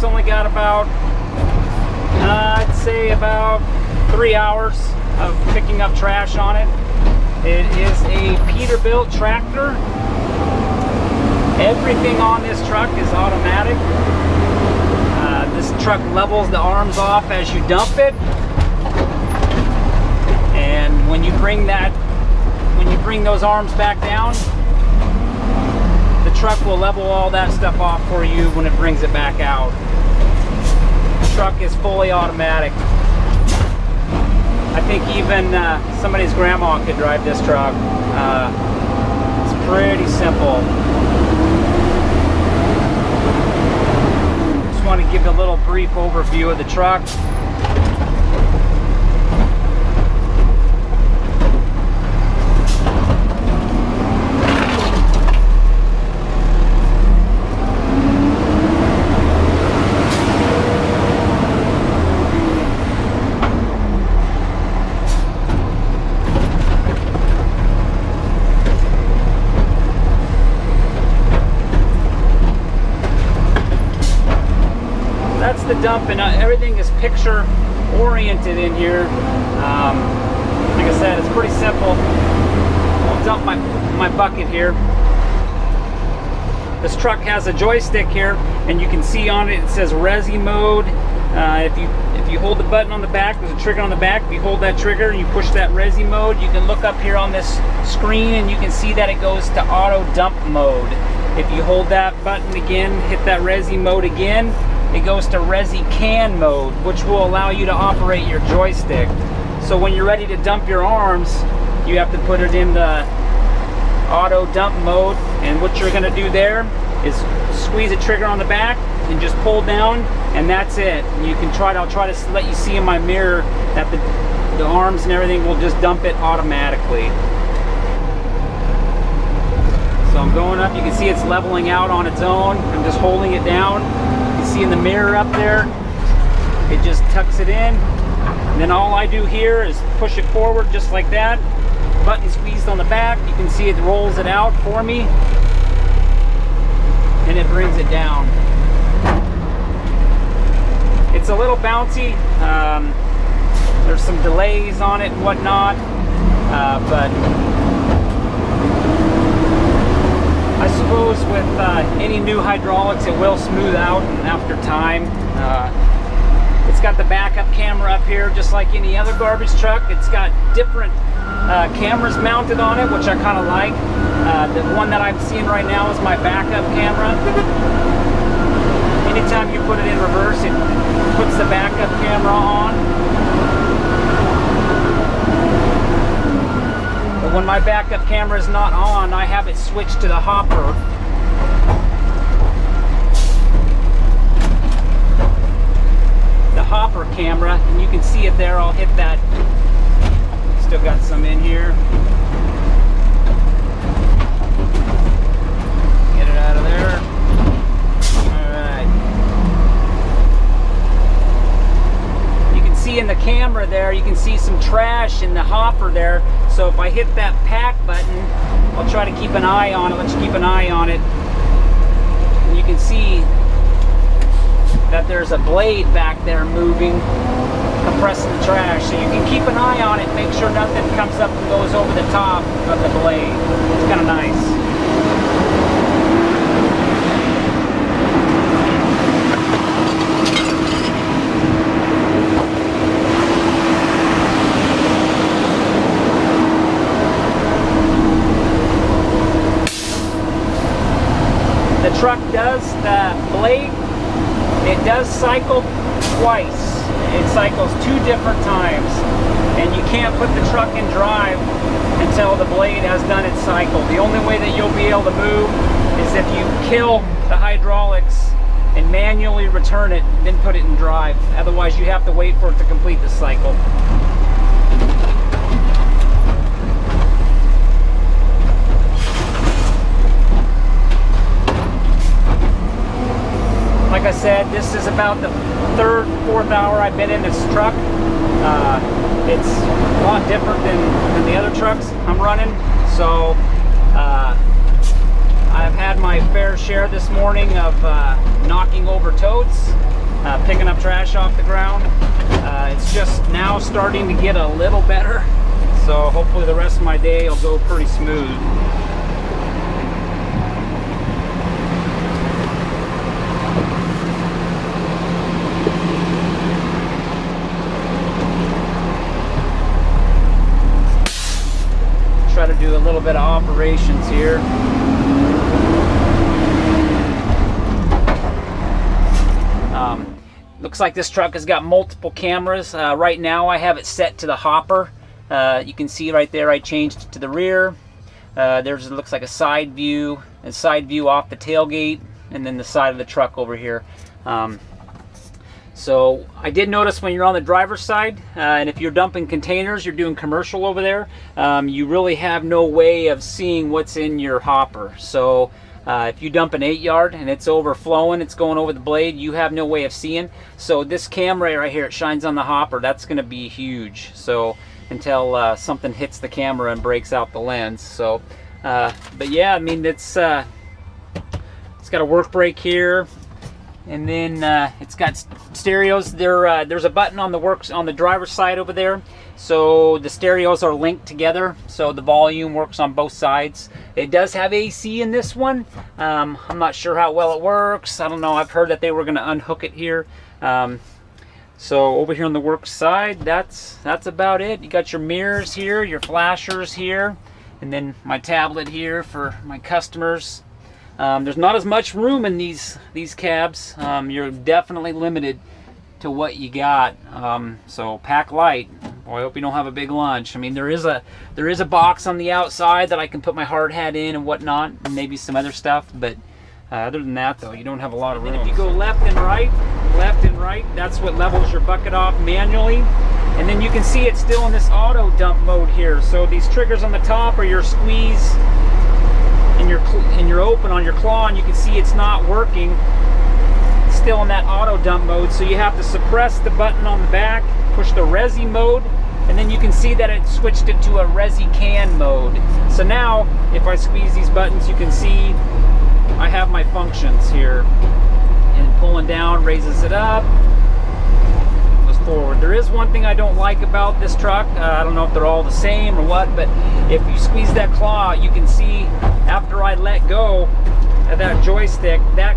truck's only got about, I'd say about 3 hours of picking up trash on it. It is a Peterbilt tractor. Everything on this truck is automatic. This truck levels the arms off as you dump it. And when you bring those arms back down, the truck will level all that stuff off for you when it brings it back out. The truck is fully automatic. I think even somebody's grandma could drive this truck. It's pretty simple. Just want to give a little brief overview of the truck. The dump, and everything is picture oriented in here. Like I said, it's pretty simple. I'll dump my bucket here. This truck has a joystick here, and you can see on it, it says Resi mode. If you hold the button on the back, there's a trigger on the back. If you hold that trigger and you push that Resi mode, you can look up here on this screen and you can see that it goes to auto dump mode. If you hold that button again, hit that Resi mode again, it goes to Resi can mode, which will allow you to operate your joystick. So when you're ready to dump your arms, you have to put it in the auto dump mode, and what you're going to do there is squeeze a trigger on the back and just pull down, and that's it. You can I'll try to let you see in my mirror that the arms and everything will just dump it automatically. So I'm going up, you can see it's leveling out on its own. I'm just holding it down. See in the mirror up there, it just tucks it in, and then all I do here is push it forward just like that. Button squeezed on the back, you can see it rolls it out for me, and it brings it down. It's a little bouncy. There's some delays on it and whatnot, but I suppose with any new hydraulics, it will smooth out after time. It's got the backup camera up here, just like any other garbage truck. It's got different cameras mounted on it, which I kind of like. The one that I'm seeing right now is my backup camera. Anytime you put it in reverse, it puts the backup camera on. When my backup camera is not on, I have it switched to the hopper. The hopper camera, and you can see it there. I'll hit that. Still got some in here. Get it out of there. Alright. You can see in the camera there, you can see some trash in the hopper there. So if I hit that pack button, I'll try to keep an eye on it. Let's keep an eye on it. And you can see that there's a blade back there moving, compressing the trash. So you can keep an eye on it, make sure nothing comes up and goes over the top of the blade. It's kind of nice. The truck does, the blade, it does cycle twice. It cycles 2 different times. And you can't put the truck in drive until the blade has done its cycle. The only way that you'll be able to move is if you kill the hydraulics and manually return it, then put it in drive. Otherwise, you have to wait for it to complete the cycle. Like I said, this is about the 3rd, 4th hour I've been in this truck. It's a lot different than the other trucks I'm running. So I've had my fair share this morning of knocking over totes. picking up trash off the ground. It's just now starting to get a little better, so hopefully the rest of my day will go pretty smooth. Try to do a little bit of operations here. Looks like this truck has got multiple cameras. Right now I have it set to the hopper. You can see right there I changed it to the rear. There's, it looks like a side view off the tailgate, and then the side of the truck over here. So I did notice when you're on the driver's side, and if you're dumping containers, you're doing commercial over there, you really have no way of seeing what's in your hopper. So if you dump an 8-yard and it's overflowing, it's going over the blade, you have no way of seeing. So this camera right here, it shines on the hopper, that's going to be huge. So until something hits the camera and breaks out the lens. So but yeah, I mean, it's got a work brake here, and then it's got stereos. There's a button on the driver's side over there, so the stereos are linked together, so the volume works on both sides. It does have AC in this one. I'm not sure how well it works. I don't know. I've heard that they were going to unhook it here. So over here on the work side, that's about it. You got your mirrors here, your flashers here, and then my tablet here for my customers. There's not as much room in these cabs. You're definitely limited to what you got. So pack light. Boy, I hope you don't have a big lunch. I mean, there is a box on the outside that I can put my hard hat in and whatnot, and maybe some other stuff. But other than that, though, you don't have a lot of room. And if you go left and right, that's what levels your bucket off manually. And then you can see it's still in this auto dump mode here. So these triggers on the top are your squeeze and your open on your claw, and you can see it's not working. It's still in that auto dump mode, so you have to suppress the button on the back, push the resi mode, and then you can see that it switched it to a resi can mode. So now if I squeeze these buttons, you can see I have my functions here, and pulling down raises it up, goes forward. There is one thing I don't like about this truck. I don't know if they're all the same or what, but if you squeeze that claw, you can see after I let go of that joystick, that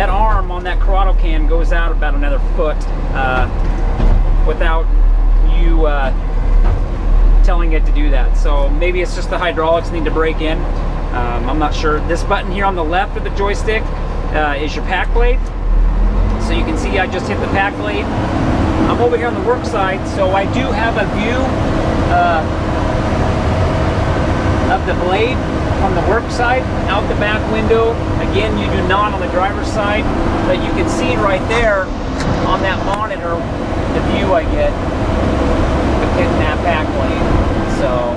arm on that Corrado can goes out about another foot without you telling it to do that. So maybe it's just the hydraulics need to break in. I'm not sure. This button here on the left of the joystick is your pack blade. So you can see I just hit the pack blade. I'm over here on the work side, so I do have a view of the blade from the work side out the back window. Again, you do not on the driver's side, but you can see right there on that monitor the view I get with hitting that pack blade. So